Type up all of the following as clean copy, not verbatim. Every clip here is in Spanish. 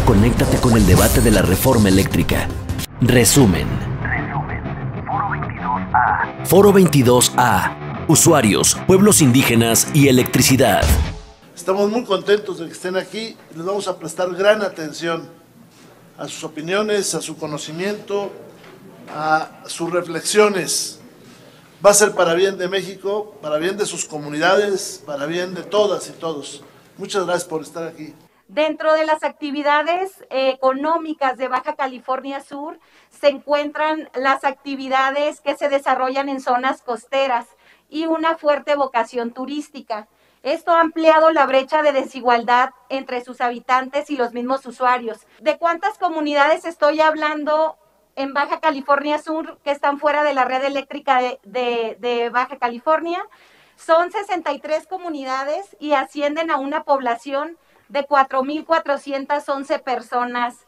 conéctate con el debate de la reforma eléctrica. Resumen. Foro 22A. Usuarios, pueblos indígenas y electricidad. Estamos muy contentos de que estén aquí y les vamos a prestar gran atención a sus opiniones, a su conocimiento, a sus reflexiones. Va a ser para bien de México, para bien de sus comunidades, para bien de todas y todos. Muchas gracias por estar aquí. Dentro de las actividades económicas de Baja California Sur se encuentran las actividades que se desarrollan en zonas costeras y una fuerte vocación turística. Esto ha ampliado la brecha de desigualdad entre sus habitantes y los mismos usuarios. ¿De cuántas comunidades estoy hablando en Baja California Sur que están fuera de la red eléctrica de Baja California? Son 63 comunidades y ascienden a una población de 4,411 personas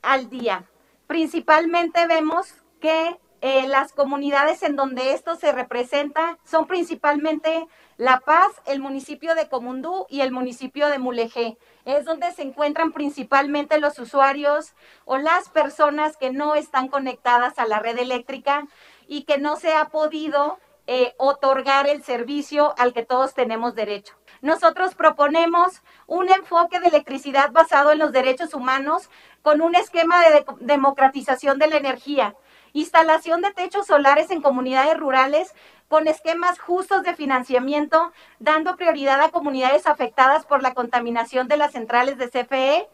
al día. Principalmente vemos que las comunidades en donde esto se representa son principalmente La Paz, el municipio de Comundú y el municipio de Mulegé. Es donde se encuentran principalmente los usuarios o las personas que no están conectadas a la red eléctrica y que no se ha podido otorgar el servicio al que todos tenemos derecho. Nosotros proponemos un enfoque de electricidad basado en los derechos humanos con un esquema de democratización de la energía, instalación de techos solares en comunidades rurales con esquemas justos de financiamiento, dando prioridad a comunidades afectadas por la contaminación de las centrales de CFE,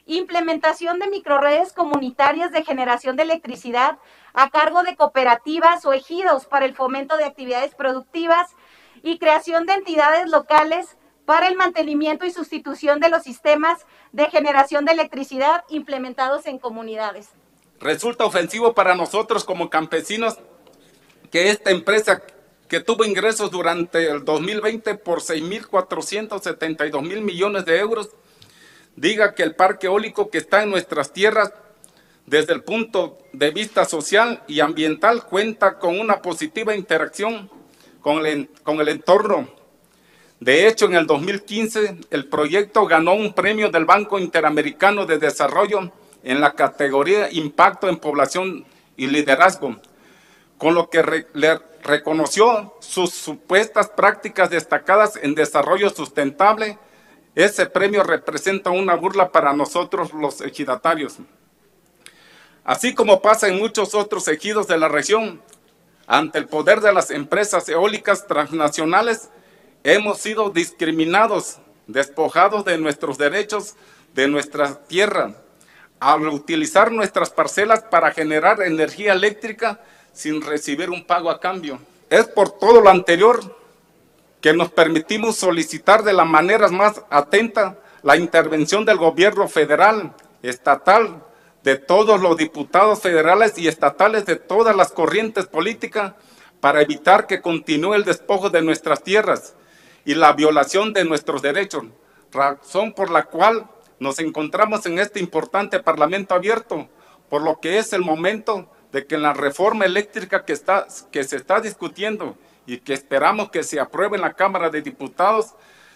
implementación de microredes comunitarias de generación de electricidad a cargo de cooperativas o ejidos para el fomento de actividades productivas y creación de entidades locales para el mantenimiento y sustitución de los sistemas de generación de electricidad implementados en comunidades. Resulta ofensivo para nosotros como campesinos que esta empresa que tuvo ingresos durante el 2020 por 6,472 mil millones de euros, diga que el parque eólico que está en nuestras tierras, desde el punto de vista social y ambiental, cuenta con una positiva interacción con el entorno. De hecho, en el 2015, el proyecto ganó un premio del Banco Interamericano de Desarrollo en la categoría Impacto en Población y Liderazgo, con lo que le reconoció sus supuestas prácticas destacadas en desarrollo sustentable. Ese premio representa una burla para nosotros los ejidatarios. Así como pasa en muchos otros ejidos de la región, ante el poder de las empresas eólicas transnacionales, hemos sido discriminados, despojados de nuestros derechos, de nuestra tierra, al utilizar nuestras parcelas para generar energía eléctrica sin recibir un pago a cambio. Es por todo lo anterior que nos permitimos solicitar de la manera más atenta la intervención del gobierno federal, estatal, de todos los diputados federales y estatales de todas las corrientes políticas para evitar que continúe el despojo de nuestras tierras y la violación de nuestros derechos, razón por la cual nos encontramos en este importante Parlamento abierto, por lo que es el momento de que en la reforma eléctrica que se está discutiendo y que esperamos que se apruebe en la Cámara de Diputados,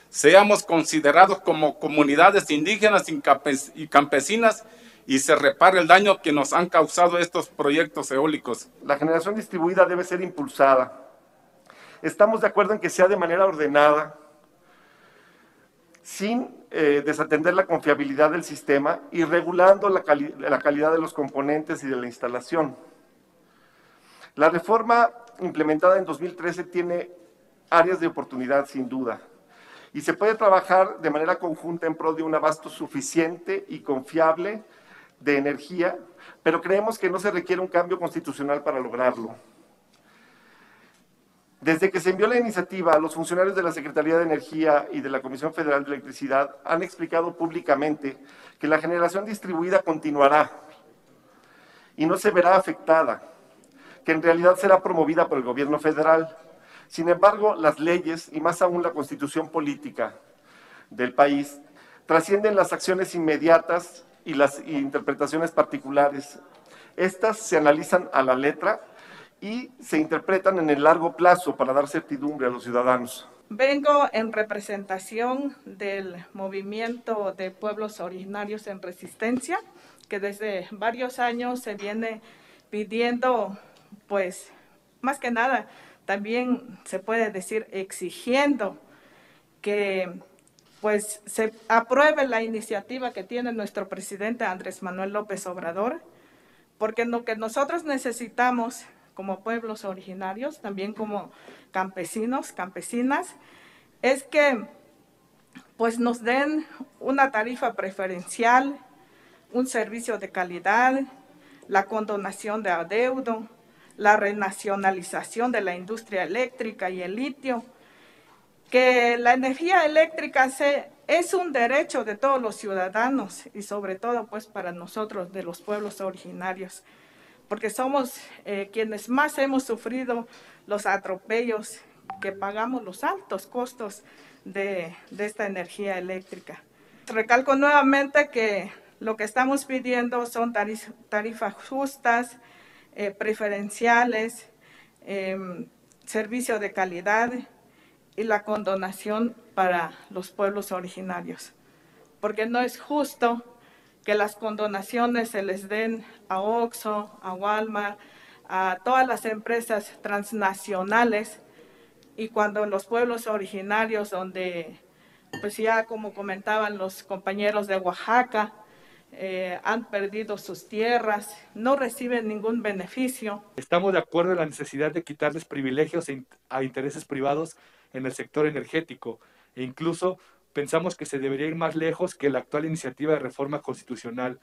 seamos considerados como comunidades indígenas y campesinas y se repare el daño que nos han causado estos proyectos eólicos. La generación distribuida debe ser impulsada. Estamos de acuerdo en que sea de manera ordenada, sin desatender la confiabilidad del sistema y regulando la calidad de los componentes y de la instalación. La reforma implementada en 2013 tiene áreas de oportunidad sin duda y se puede trabajar de manera conjunta en pro de un abasto suficiente y confiable de energía, pero creemos que no se requiere un cambio constitucional para lograrlo. Desde que se envió la iniciativa, los funcionarios de la Secretaría de Energía y de la Comisión Federal de Electricidad han explicado públicamente que la generación distribuida continuará y no se verá afectada, que en realidad será promovida por el gobierno federal. Sin embargo, las leyes, y más aún la constitución política del país, trascienden las acciones inmediatas y las interpretaciones particulares. Estas se analizan a la letra y se interpretan en el largo plazo para dar certidumbre a los ciudadanos. Vengo en representación del movimiento de pueblos originarios en resistencia, que desde varios años se viene pidiendo, pues, más que nada, también se puede decir exigiendo que pues se apruebe la iniciativa que tiene nuestro presidente Andrés Manuel López Obrador, porque lo que nosotros necesitamos como pueblos originarios, también como campesinos, campesinas, es que pues nos den una tarifa preferencial, un servicio de calidad, la condonación de adeudo, la renacionalización de la industria eléctrica y el litio, que la energía eléctrica es un derecho de todos los ciudadanos y sobre todo pues para nosotros de los pueblos originarios, porque somos quienes más hemos sufrido los atropellos, que pagamos los altos costos de esta energía eléctrica. Recalco nuevamente que lo que estamos pidiendo son tarifas justas, preferenciales, servicio de calidad y la condonación para los pueblos originarios, porque no es justo que las condonaciones se les den a Oxxo, a Walmart, a todas las empresas transnacionales, y cuando los pueblos originarios, donde pues ya como comentaban los compañeros de Oaxaca, han perdido sus tierras, no reciben ningún beneficio. Estamos de acuerdo en la necesidad de quitarles privilegios a intereses privados en el sector energético e incluso pensamos que se debería ir más lejos que la actual iniciativa de reforma constitucional.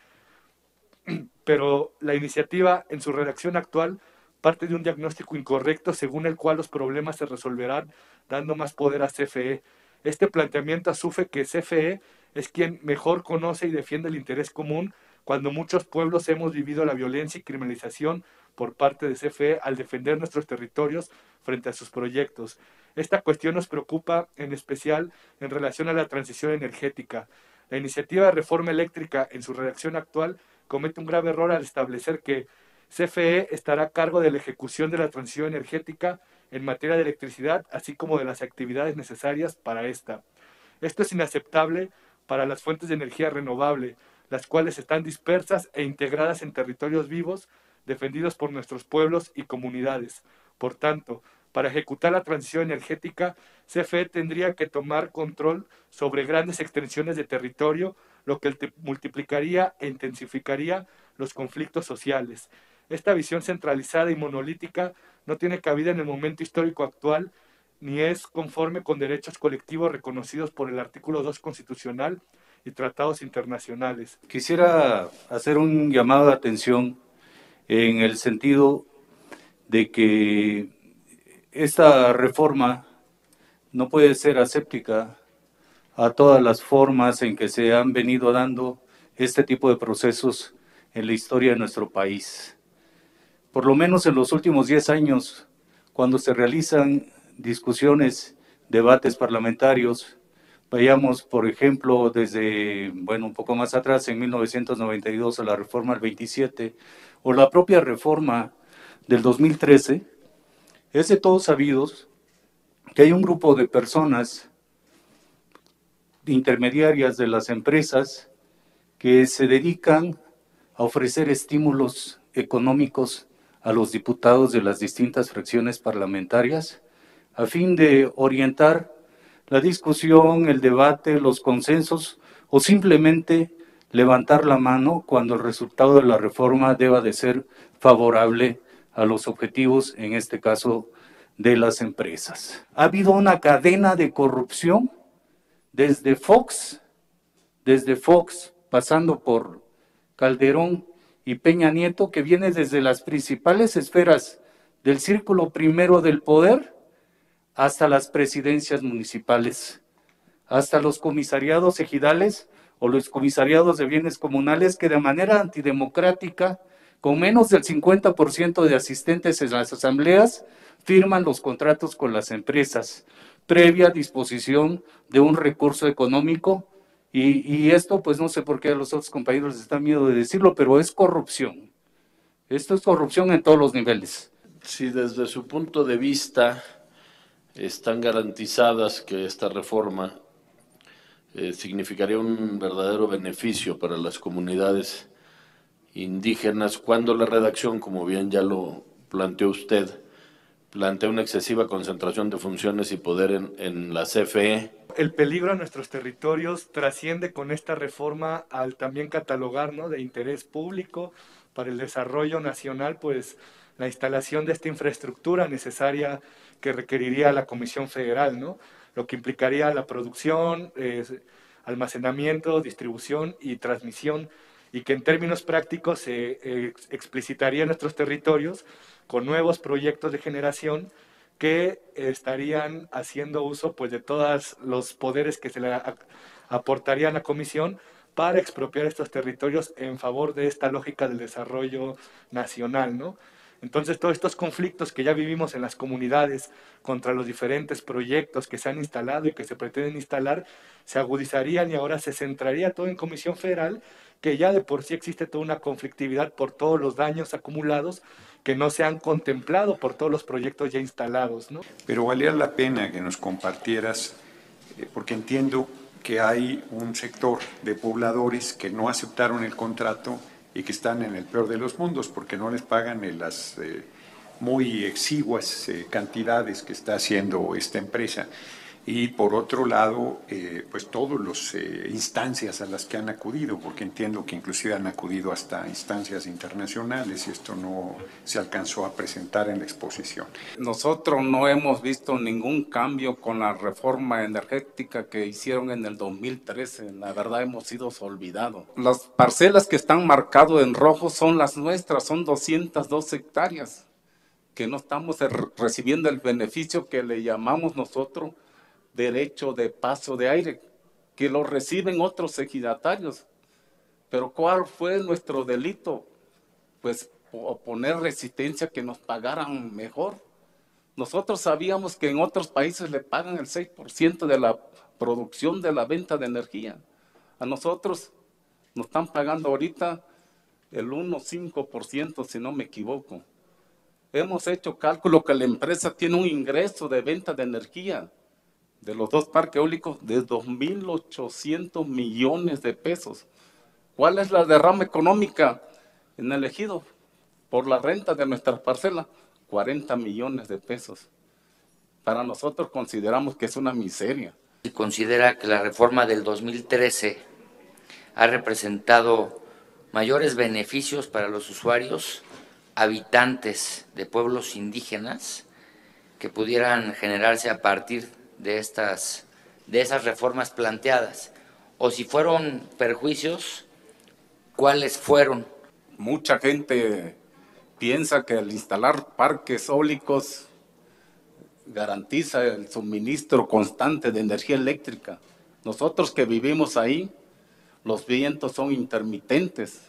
Pero la iniciativa en su redacción actual parte de un diagnóstico incorrecto según el cual los problemas se resolverán dando más poder a CFE. Este planteamiento asume que CFE es quien mejor conoce y defiende el interés común cuando muchos pueblos hemos vivido la violencia y criminalización por parte de CFE al defender nuestros territorios frente a sus proyectos. Esta cuestión nos preocupa en especial en relación a la transición energética. La iniciativa de reforma eléctrica en su redacción actual comete un grave error al establecer que CFE estará a cargo de la ejecución de la transición energética en materia de electricidad, así como de las actividades necesarias para esta. Esto es inaceptable para las fuentes de energía renovable, las cuales están dispersas e integradas en territorios vivos, defendidos por nuestros pueblos y comunidades. Por tanto, para ejecutar la transición energética, CFE tendría que tomar control sobre grandes extensiones de territorio, lo que multiplicaría e intensificaría los conflictos sociales. Esta visión centralizada y monolítica no tiene cabida en el momento histórico actual, ni es conforme con derechos colectivos reconocidos por el artículo 2 constitucional y tratados internacionales. Quisiera hacer un llamado de atención en el sentido de que esta reforma no puede ser aséptica a todas las formas en que se han venido dando este tipo de procesos en la historia de nuestro país. Por lo menos en los últimos 10 años, cuando se realizan discusiones, debates parlamentarios, veíamos, por ejemplo, desde, un poco más atrás, en 1992, a la reforma del 27, o la propia reforma del 2013, es de todos sabidos que hay un grupo de personas intermediarias de las empresas que se dedican a ofrecer estímulos económicos a los diputados de las distintas fracciones parlamentarias a fin de orientar la discusión, el debate, los consensos o simplemente levantar la mano cuando el resultado de la reforma deba de ser favorable a los objetivos, en este caso, de las empresas. Ha habido una cadena de corrupción desde Fox, pasando por Calderón y Peña Nieto, que viene desde las principales esferas del círculo primero del poder hasta las presidencias municipales, hasta los comisariados ejidales o los comisariados de bienes comunales que de manera antidemocrática, con menos del 50% de asistentes en las asambleas, firman los contratos con las empresas, previa disposición de un recurso económico, y esto pues no sé por qué a los otros compañeros les da miedo de decirlo, pero es corrupción. Esto es corrupción en todos los niveles. Si desde su punto de vista están garantizadas que esta reforma significaría un verdadero beneficio para las comunidades indígenas, cuando la redacción, como bien ya lo planteó usted, plantea una excesiva concentración de funciones y poder en la CFE. El peligro a nuestros territorios trasciende con esta reforma al también catalogar, ¿no?, de interés público para el desarrollo nacional, pues la instalación de esta infraestructura necesaria que requeriría la Comisión Federal, ¿no?, lo que implicaría la producción, almacenamiento, distribución y transmisión, y que en términos prácticos se explicitaría en nuestros territorios con nuevos proyectos de generación que estarían haciendo uso, pues, de todos los poderes que se le aportarían a la Comisión para expropiar estos territorios en favor de esta lógica del desarrollo nacional, ¿no? Entonces, todos estos conflictos que ya vivimos en las comunidades contra los diferentes proyectos que se han instalado y que se pretenden instalar, se agudizarían, y ahora se centraría todo en Comisión Federal, que ya de por sí existe toda una conflictividad por todos los daños acumulados que no se han contemplado por todos los proyectos ya instalados, ¿no? Pero valía la pena que nos compartieras, porque entiendo que hay un sector de pobladores que no aceptaron el contrato y que están en el peor de los mundos porque no les pagan en las muy exiguas cantidades que está haciendo esta empresa. Y por otro lado, pues todas las instancias a las que han acudido, porque entiendo que inclusive han acudido hasta instancias internacionales y esto no se alcanzó a presentar en la exposición. Nosotros no hemos visto ningún cambio con la reforma energética que hicieron en el 2013. La verdad, hemos sido olvidados. Las parcelas que están marcadas en rojo son las nuestras, son 202 hectáreas, que no estamos recibiendo el beneficio que le llamamos nosotros derecho de paso de aire, que lo reciben otros ejidatarios. Pero ¿cuál fue nuestro delito? Pues oponer resistencia, que nos pagaran mejor. Nosotros sabíamos que en otros países le pagan el 6% de la producción de la venta de energía. A nosotros nos están pagando ahorita el 1,5%, si no me equivoco. Hemos hecho cálculo que la empresa tiene un ingreso de venta de energía de los dos parques eólicos de 2.800 millones de pesos. ¿Cuál es la derrama económica en el ejido por la renta de nuestras parcelas? 40 millones de pesos. Para nosotros consideramos que es una miseria. Y considera que la reforma del 2013 ha representado mayores beneficios para los usuarios, habitantes de pueblos indígenas, que pudieran generarse a partir de esas reformas planteadas, o si fueron perjuicios, ¿cuáles fueron? Mucha gente piensa que al instalar parques eólicos garantiza el suministro constante de energía eléctrica. Nosotros que vivimos ahí, los vientos son intermitentes,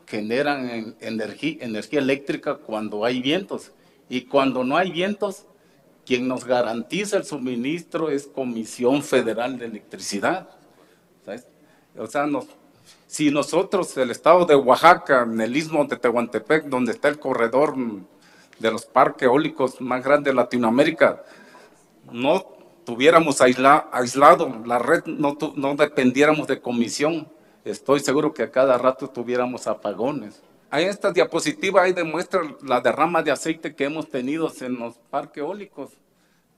generan energía eléctrica cuando hay vientos, y cuando no hay vientos, quien nos garantiza el suministro es Comisión Federal de Electricidad. ¿Sabes? O sea, si nosotros, el estado de Oaxaca, en el istmo de Tehuantepec, donde está el corredor de los parques eólicos más grandes de Latinoamérica, no tuviéramos aislado la red, no dependiéramos de comisión, estoy seguro que a cada rato tuviéramos apagones. En esta diapositiva ahí demuestra la derrama de aceite que hemos tenido en los parques eólicos.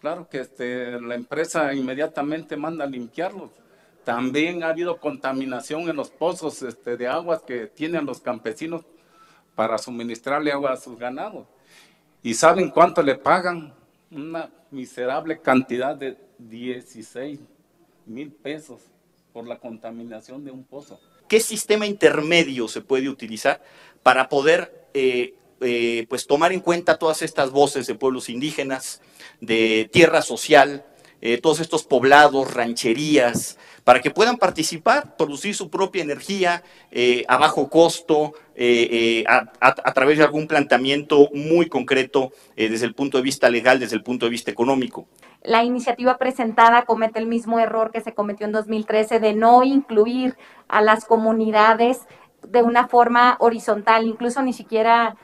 Claro que la empresa inmediatamente manda a limpiarlos. También ha habido contaminación en los pozos de aguas que tienen los campesinos para suministrarle agua a sus ganados. ¿Y saben cuánto le pagan? Una miserable cantidad de 16,000 pesos por la contaminación de un pozo. ¿Qué sistema intermedio se puede utilizar para poder pues tomar en cuenta todas estas voces de pueblos indígenas, de tierra social, todos estos poblados, rancherías, para que puedan participar, producir su propia energía a bajo costo, a través de algún planteamiento muy concreto desde el punto de vista legal, desde el punto de vista económico? La iniciativa presentada comete el mismo error que se cometió en 2013 de no incluir a las comunidades de una forma horizontal, incluso ni siquiera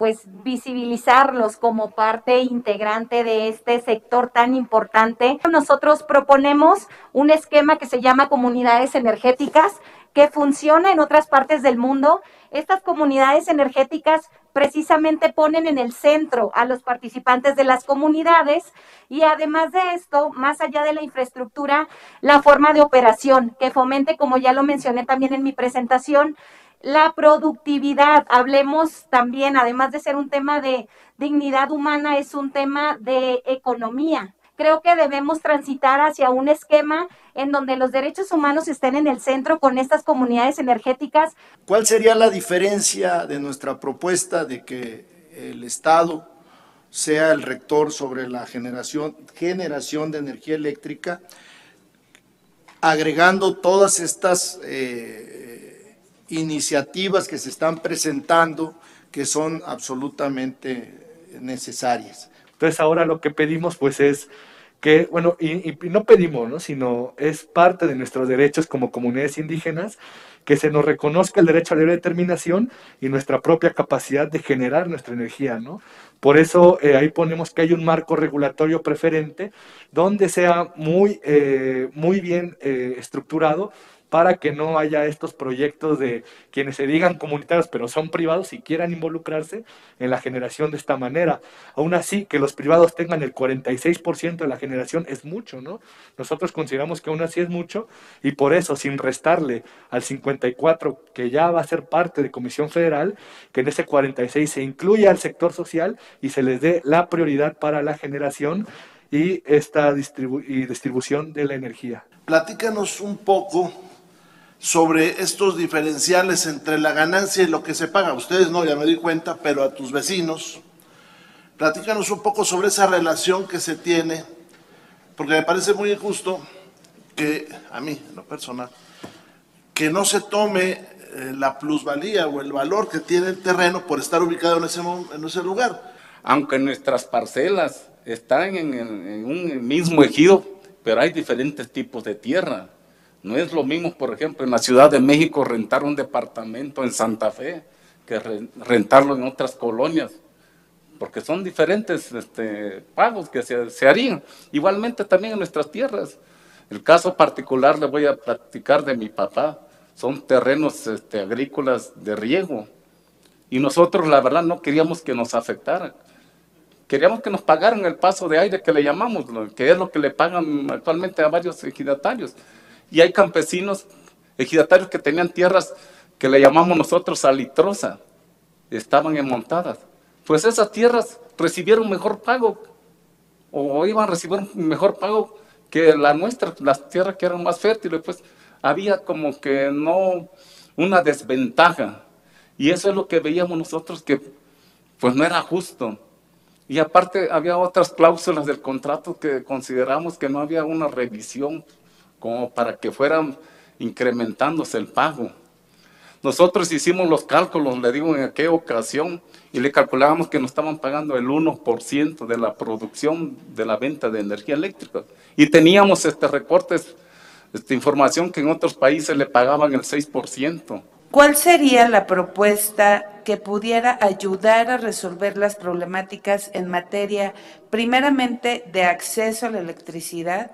pues visibilizarlos como parte integrante de este sector tan importante. Nosotros proponemos un esquema que se llama comunidades energéticas, que funciona en otras partes del mundo. Estas comunidades energéticas precisamente ponen en el centro a los participantes de las comunidades y además de esto, más allá de la infraestructura, la forma de operación que fomente, como ya lo mencioné también en mi presentación, la productividad. Hablemos también, además de ser un tema de dignidad humana, es un tema de economía. Creo que debemos transitar hacia un esquema en donde los derechos humanos estén en el centro con estas comunidades energéticas. ¿Cuál sería la diferencia de nuestra propuesta de que el Estado sea el rector sobre la generación de energía eléctrica, agregando todas estas iniciativas que se están presentando que son absolutamente necesarias? Entonces ahora lo que pedimos pues es que, bueno, y no pedimos, ¿no?, sino es parte de nuestros derechos como comunidades indígenas, que se nos reconozca el derecho a la libre determinación y nuestra propia capacidad de generar nuestra energía, ¿no? Por eso ahí ponemos que hay un marco regulatorio preferente donde sea muy bien estructurado, para que no haya estos proyectos de quienes se digan comunitarios pero son privados y quieran involucrarse en la generación de esta manera. Aún así, que los privados tengan el 46% de la generación es mucho, ¿no? Nosotros consideramos que aún así es mucho y por eso, sin restarle al 54% que ya va a ser parte de Comisión Federal, que en ese 46% se incluya al sector social y se les dé la prioridad para la generación y esta distribución de la energía. Platícanos un poco sobre estos diferenciales entre la ganancia y lo que se paga. Ustedes no, ya me di cuenta, pero a tus vecinos. Platícanos un poco sobre esa relación que se tiene, porque me parece muy injusto que, a mí, en lo personal, que no se tome la plusvalía o el valor que tiene el terreno por estar ubicado en ese lugar. Aunque nuestras parcelas están en un mismo ejido, pero hay diferentes tipos de tierra. No es lo mismo, por ejemplo, en la Ciudad de México rentar un departamento en Santa Fe que rentarlo en otras colonias, porque son diferentes pagos que se harían. Igualmente también en nuestras tierras. El caso particular le voy a platicar de mi papá. Son terrenos agrícolas de riego. Y nosotros, la verdad, no queríamos que nos afectaran. Queríamos que nos pagaran el paso de aire que le llamamos, que es lo que le pagan actualmente a varios ejidatarios. Y hay campesinos, ejidatarios que tenían tierras que le llamamos nosotros salitrosa, estaban enmontadas. Pues esas tierras recibieron mejor pago, o iban a recibir un mejor pago que la nuestra, las tierras que eran más fértiles. Pues había como que no, una desventaja. Y eso es lo que veíamos nosotros, que pues no era justo. Y aparte había otras cláusulas del contrato que consideramos que no había una revisión como para que fueran incrementándose el pago. Nosotros hicimos los cálculos, le digo, en aquella ocasión, y le calculábamos que nos estaban pagando el 1% de la producción de la venta de energía eléctrica. Y teníamos recortes, información que en otros países le pagaban el 6%. ¿Cuál sería la propuesta que pudiera ayudar a resolver las problemáticas en materia, primeramente, de acceso a la electricidad?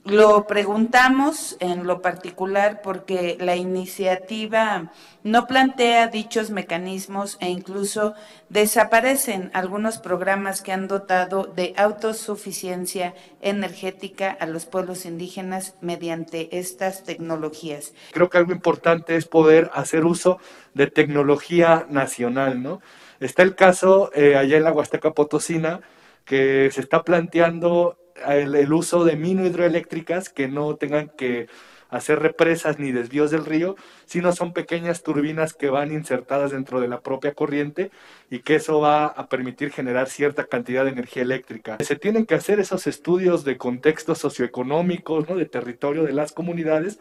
Lo preguntamos en lo particular porque la iniciativa no plantea dichos mecanismos e incluso desaparecen algunos programas que han dotado de autosuficiencia energética a los pueblos indígenas mediante estas tecnologías. Creo que algo importante es poder hacer uso de tecnología nacional, ¿no? Está el caso allá en la Huasteca Potosina, que se está planteando el uso de mini hidroeléctricas que no tengan que hacer represas ni desvíos del río, sino son pequeñas turbinas que van insertadas dentro de la propia corriente y que eso va a permitir generar cierta cantidad de energía eléctrica. Se tienen que hacer esos estudios de contextos socioeconómicos, ¿no?, de territorio de las comunidades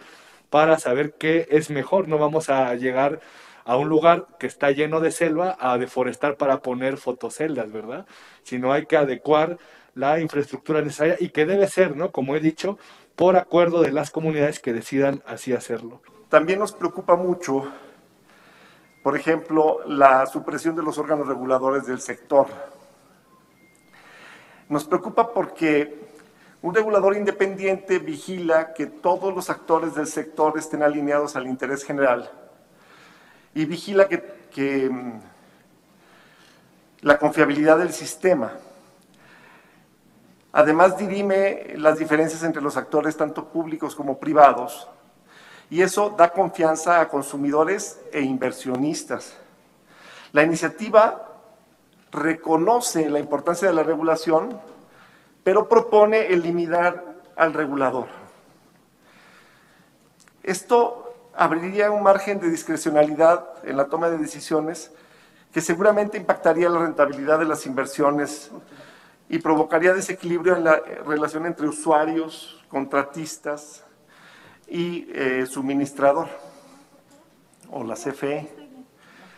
para saber qué es mejor. No vamos a llegar a un lugar que está lleno de selva a deforestar para poner fotoceldas, ¿verdad? Sino hay que adecuar la infraestructura necesaria y que debe ser, ¿no?, como he dicho, por acuerdo de las comunidades que decidan así hacerlo. También nos preocupa mucho Por ejemplo, la supresión de los órganos reguladores del sector. Nos preocupa porque un regulador independiente vigila que todos los actores del sector estén alineados al interés general y vigila que la confiabilidad del sistema. Además, dirime las diferencias entre los actores, tanto públicos como privados, y eso da confianza a consumidores e inversionistas. La iniciativa reconoce la importancia de la regulación, pero propone eliminar al regulador. Esto abriría un margen de discrecionalidad en la toma de decisiones que seguramente impactaría la rentabilidad de las inversiones y provocaría desequilibrio en la relación entre usuarios, contratistas y suministrador, o la CFE.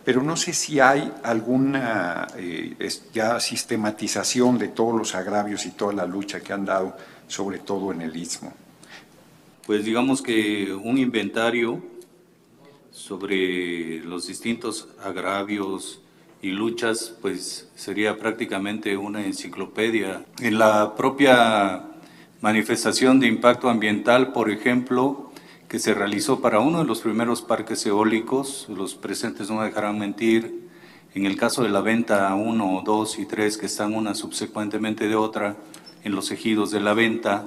Pero no sé si hay alguna ya sistematización de todos los agravios y toda la lucha que han dado, sobre todo en el Istmo. Pues digamos que un inventario sobre los distintos agravios y luchas, pues sería prácticamente una enciclopedia. En la propia manifestación de impacto ambiental, por ejemplo, que se realizó para uno de los primeros parques eólicos, los presentes no me dejarán mentir, en el caso de la venta 1, 2 y 3, que están una subsecuentemente de otra, en los ejidos de la venta,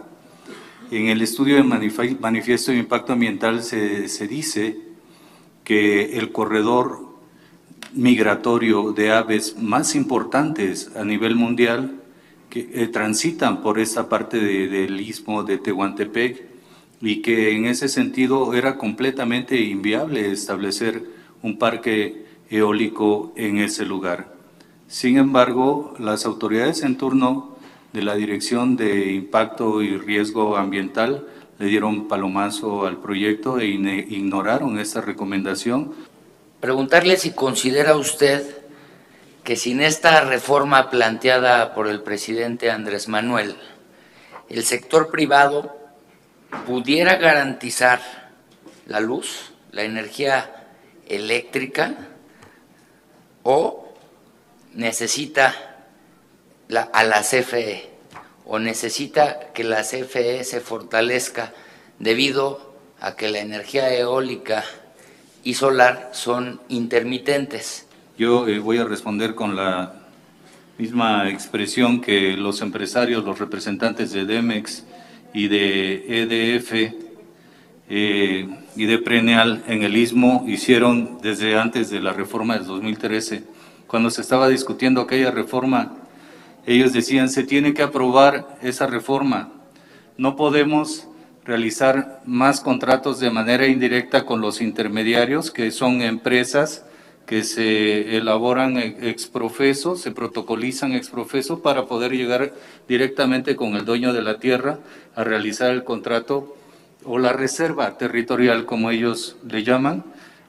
en el estudio de manifiesto de impacto ambiental se dice que el corredor migratorio de aves más importantes a nivel mundial que transitan por esta parte del istmo de Tehuantepec, y que en ese sentido era completamente inviable establecer un parque eólico en ese lugar. Sin embargo, las autoridades en turno de la Dirección de Impacto y Riesgo Ambiental le dieron palomazo al proyecto e ignoraron esta recomendación. Preguntarle si considera usted que sin esta reforma planteada por el presidente Andrés Manuel, el sector privado pudiera garantizar la luz, la energía eléctrica, o necesita a la CFE, o necesita que la CFE se fortalezca debido a que la energía eólica y solar son intermitentes. Yo voy a responder con la misma expresión que los empresarios, los representantes de Demex y de EDF y de Preneal en el Istmo hicieron desde antes de la reforma del 2013. Cuando se estaba discutiendo aquella reforma, ellos decían, se tiene que aprobar esa reforma, no podemos realizar más contratos de manera indirecta con los intermediarios, que son empresas que se elaboran exprofeso, se protocolizan exprofeso para poder llegar directamente con el dueño de la tierra a realizar el contrato o la reserva territorial, como ellos le llaman,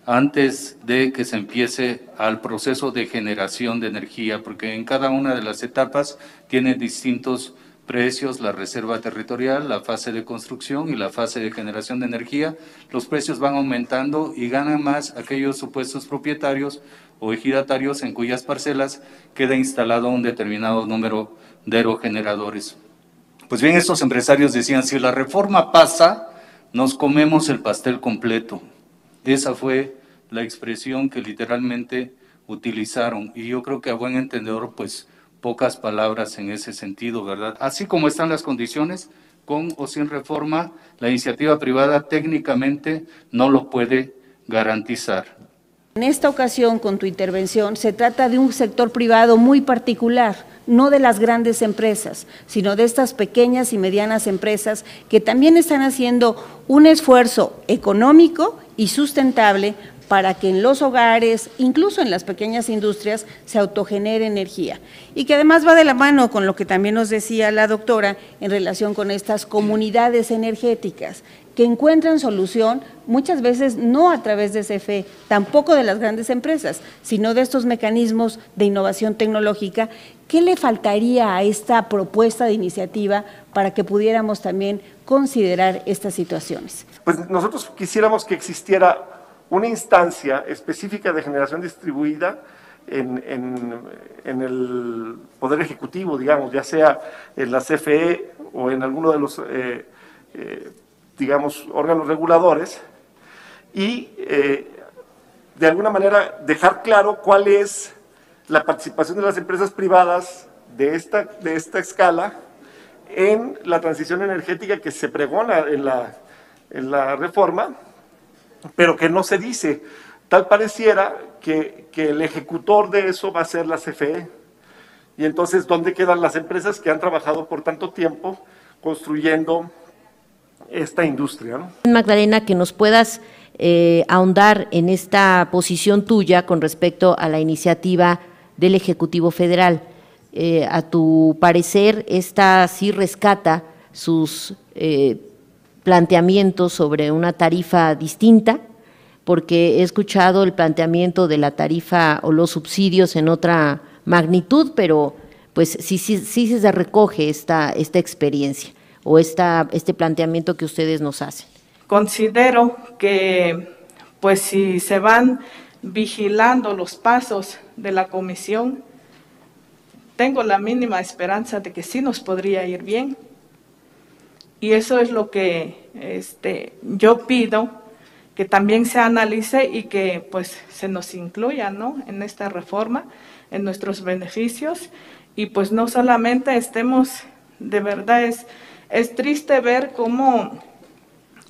antes de que se empiece al proceso de generación de energía, porque en cada una de las etapas tiene distintos precios, la reserva territorial, la fase de construcción y la fase de generación de energía. Los precios van aumentando y ganan más aquellos supuestos propietarios o ejidatarios en cuyas parcelas queda instalado un determinado número de aerogeneradores. Pues bien, estos empresarios decían, si la reforma pasa, nos comemos el pastel completo. Esa fue la expresión que literalmente utilizaron, y yo creo que a buen entendedor, pues, pocas palabras en ese sentido, ¿verdad? Así como están las condiciones, con o sin reforma, la iniciativa privada técnicamente no lo puede garantizar. En esta ocasión, con tu intervención, se trata de un sector privado muy particular, no de las grandes empresas, sino de estas pequeñas y medianas empresas que también están haciendo un esfuerzo económico y sustentable para que en los hogares, incluso en las pequeñas industrias, se autogenere energía. Y que además va de la mano con lo que también nos decía la doctora en relación con estas comunidades energéticas, que encuentran solución muchas veces no a través de CFE, tampoco de las grandes empresas, sino de estos mecanismos de innovación tecnológica. ¿Qué le faltaría a esta propuesta de iniciativa para que pudiéramos también considerar estas situaciones? Pues nosotros quisiéramos que existiera una instancia específica de generación distribuida en el Poder Ejecutivo, digamos, ya sea en la CFE o en alguno de los, digamos, órganos reguladores, y de alguna manera dejar claro cuál es la participación de las empresas privadas de esta escala en la transición energética que se pregona en la reforma, pero que no se dice. Tal pareciera que el ejecutor de eso va a ser la CFE. Y entonces, ¿dónde quedan las empresas que han trabajado por tanto tiempo construyendo esta industria, ¿no? Magdalena, que nos puedas ahondar en esta posición tuya con respecto a la iniciativa del Ejecutivo Federal. A tu parecer, esta sí rescata sus planteamientos sobre una tarifa distinta, porque he escuchado el planteamiento de la tarifa o los subsidios en otra magnitud, pero pues sí se recoge esta experiencia o este planteamiento que ustedes nos hacen. Considero que pues si se van vigilando los pasos de la comisión, tengo la mínima esperanza de que sí nos podría ir bien. Y eso es lo que yo pido, que también se analice y que pues se nos incluya, ¿no?, en esta reforma, en nuestros beneficios, y pues no solamente estemos, de verdad es triste ver cómo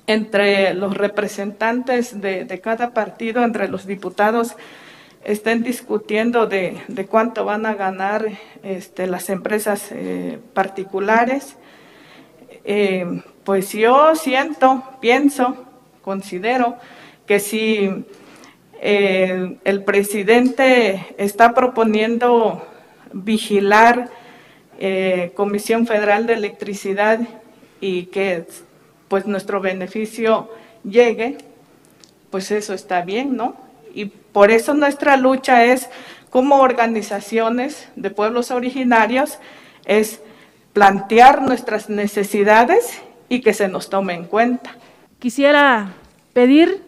entre los representantes de cada partido, entre los diputados, estén discutiendo de cuánto van a ganar las empresas particulares. Pues yo considero que si el presidente está proponiendo vigilar Comisión Federal de Electricidad y que pues nuestro beneficio llegue, pues eso está bien, ¿no? Y por eso nuestra lucha es, como organizaciones de pueblos originarios, es plantear nuestras necesidades y que se nos tome en cuenta. Quisiera pedir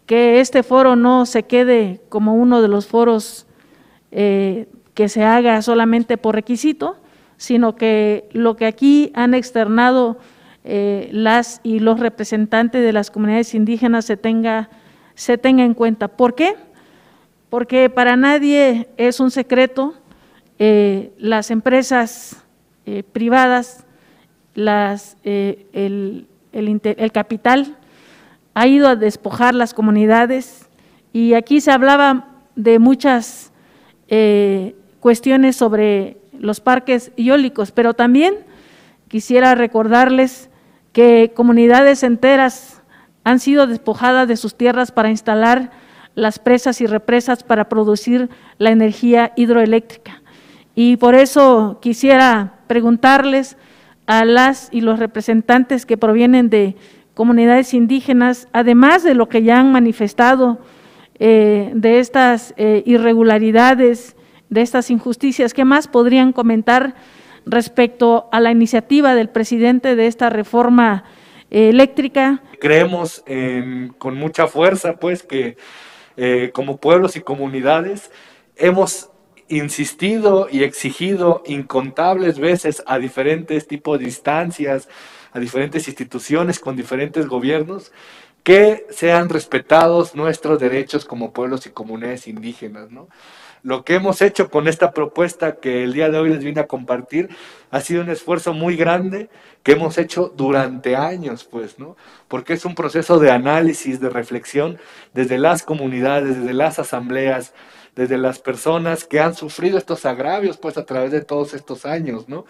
que este foro no se quede como uno de los foros que se haga solamente por requisito, sino que lo que aquí han externado las y los representantes de las comunidades indígenas se tenga en cuenta. ¿Por qué? Porque para nadie es un secreto, las empresas privadas, el capital ha ido a despojar las comunidades, y aquí se hablaba de muchas cuestiones sobre los parques eólicos, pero también quisiera recordarles que comunidades enteras han sido despojadas de sus tierras para instalar las presas y represas para producir la energía hidroeléctrica. Y por eso quisiera preguntarles a las y los representantes que provienen de comunidades indígenas, además de lo que ya han manifestado de estas irregularidades, de estas injusticias, ¿qué más podrían comentar respecto a la iniciativa del presidente de esta reforma eléctrica? Creemos con mucha fuerza, pues, que como pueblos y comunidades hemos insistido y exigido incontables veces a diferentes tipos de instancias, a diferentes instituciones con diferentes gobiernos, que sean respetados nuestros derechos como pueblos y comunidades indígenas, ¿no? Lo que hemos hecho con esta propuesta que el día de hoy les vine a compartir ha sido un esfuerzo muy grande que hemos hecho durante años, pues, ¿no? Porque es un proceso de análisis, de reflexión desde las comunidades, desde las asambleas, desde las personas que han sufrido estos agravios, pues, a través de todos estos años, ¿no?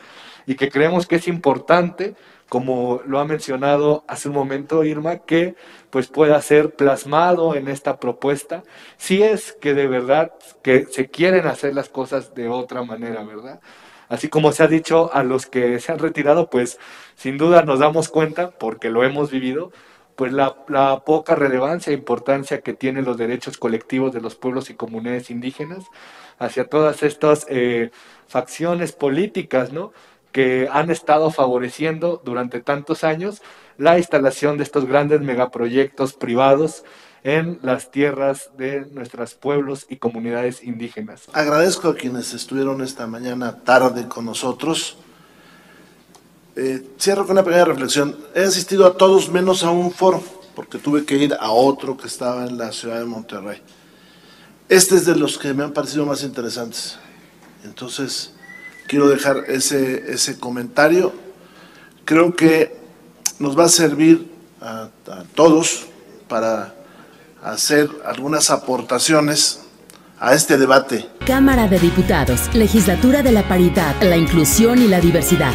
Y que creemos que es importante, como lo ha mencionado hace un momento Irma, que pues pueda ser plasmado en esta propuesta, si es que de verdad que se quieren hacer las cosas de otra manera, ¿verdad? Así como se ha dicho a los que se han retirado, pues sin duda nos damos cuenta, porque lo hemos vivido, pues la poca relevancia e importancia que tienen los derechos colectivos de los pueblos y comunidades indígenas hacia todas estas facciones políticas, ¿no?, que han estado favoreciendo durante tantos años la instalación de estos grandes megaproyectos privados en las tierras de nuestros pueblos y comunidades indígenas. Agradezco a quienes estuvieron esta mañana tarde con nosotros. Cierro con una pequeña reflexión. He asistido a todos menos a un foro, porque tuve que ir a otro que estaba en la ciudad de Monterrey. Este es de los que me han parecido más interesantes. Entonces, quiero dejar ese comentario. Creo que nos va a servir a todos para hacer algunas aportaciones a este debate. Cámara de Diputados, Legislatura de la Paridad, la Inclusión y la Diversidad.